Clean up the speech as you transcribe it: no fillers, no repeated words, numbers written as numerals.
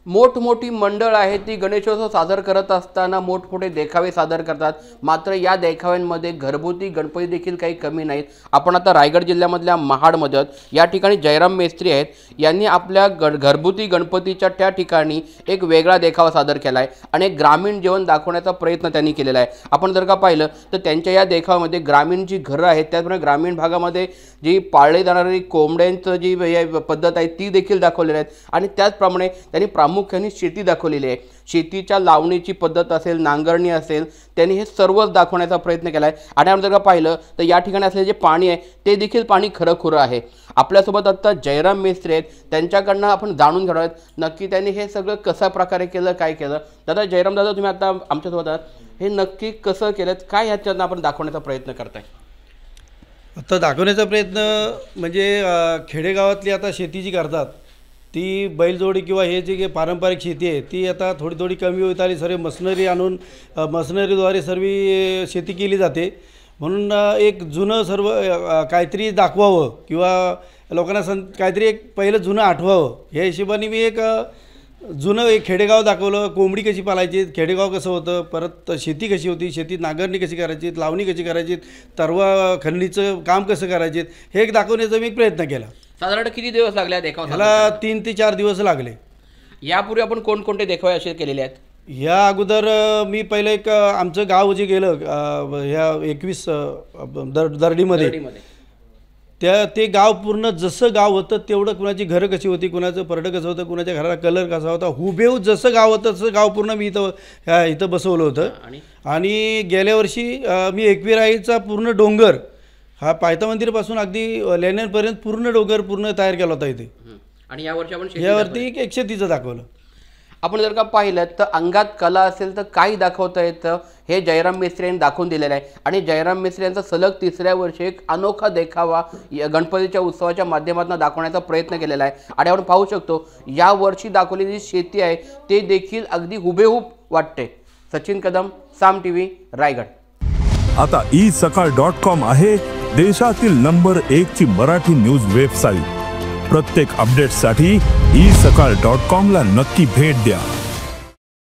मोठमोठी मंडळ आहेत ती गणेशोत्सव सादर करत असताना मोठमोठे देखावे सादर करतात। मात्र या देखाव्यांमध्ये घरगुती गणपती देखील काही कमी नाहीत। आपण आता रायगड जिल्ह्यामधल्या महाडमध्ये या ठिकाणी जयराम मेस्त्री आहेत, यांनी आपल्या घरगुती गणपतीच्या त्या ठिकाणी एक वेगळा देखावा सादर केला आहे आणि ग्रामीण जीवन दाखवण्याचा प्रयत्न त्यांनी केलेला आहे। आपण जर का पाहिलं तर त्यांच्या या देखाव्यामध्ये ग्रामीण जी घरं आहेत त्याचप्रमाणे ग्रामीण भागामध्ये जी पाळले जाणारी कोंबड्यांचं जी पद्धत आहे ती देखील दाखवलेली आहेत आणि त्याचप्रमाणे त्यांनी प्रामुख्याने शेती दाखवलेली आहे। शेतीच्या लावणीची पद्धत असेल, नांगरणी असेल, त्यांनी हे सर्वच दाखवण्याचा प्रयत्न केला आहे। आणि आपण जर का पाहिलं तर या ठिकाणी असलेले जे पाणी आहे ते देखील पाणी खरंखुरं आहे। आपल्यासोबत आता जयराम मेस्त्री आहेत, त्यांच्याकडनं आपण जाणून घेणार आहोत नक्की त्यांनी हे सगळं कशा प्रकारे केलं, काय केलं। दादा, जयराम दादा, तुम्ही आता आमच्यासोबत आहात, हे नक्की कसं केलं, काय ह्याच्यातनं आपण दाखवण्याचा प्रयत्न करताय? आता दाखवण्याचा प्रयत्न म्हणजे खेडेगावातली आता शेती जी करतात ती बैलजोडी किंवा हे जे पारंपरिक शेती आहे ती आता थोडी थोडी कमी होत आली। सर्व मशिनरी आणून मशिनरीद्वारे सर्व शेती केली जाते। म्हणून एक जुनं सर्व काहीतरी दाखवावं किंवा लोकांना काहीतरी एक पहिलं जुनं आठवावं या हिशोबाने मी एक जुनं एक खेडेगाव दाखवलं। कोंबडी कशी पालायची, खेडेगाव कसं होतं, परत शेती कशी होती, शेतीत नांगरणी कशी करायची, लावणी कशी करायची, तरवा खंडणीचं काम कसं करायचे, हे एक दाखवण्याचा मी प्रयत्न केला। साधारण किती दिवस लागले देखावा? ह्याला 3 ते 4 दिवस लागले। यापूर्वी आपण कोणकोणते देखावे असे केलेले आहेत? या अगोदर मी पहिलं एक आमचं गाव जे गेलं ह्या 21 दर्डीमध्ये ते गाव पूर्ण जसं गाव होतं तेवढं, कुणाची घरं कशी होती, कुणाचं परडं कसं होतं, कुणाच्या घराला कलर कसा होता, हुबेहूब जसं गाव होतं तसं गाव पूर्ण मी इथं बसवलं होतं। आणि गेल्या वर्षी मी एकविराईचा पूर्ण डोंगर हा पायथा मंदिरपासून अगदी लेण्यांपर्यंत पूर्ण डोंगर पूर्ण तयार केला होता इथे। आणि यावरती एक शेतीचं दाखवलं। आपण जर का पाहिलं तर अंगात कला असेल तर काही दाखवता येतं, हे जयराम मेस्त्री यांनी दाखवून दिलेलं आहे। आणि जयराम मेस्त्री यांचा सलग 3ऱ्या वर्षी एक अनोखा देखावा गणपतीच्या उत्सवाच्या माध्यमातून दाखवण्याचा प्रयत्न केलेला आहे। आणि आपण पाहू शकतो या वर्षी दाखवलेली शेती आहे ते देखील अगदी हुबेहूब वाटते। सचिन कदम, साम टीव्ही, रायगड। आता isakal.com आहे देशातील नंबर 1 ची मराठी न्यूज वेबसाईट। प्रत्येक अपडेटसाठी isakal.com ला नक्की भेट द्या।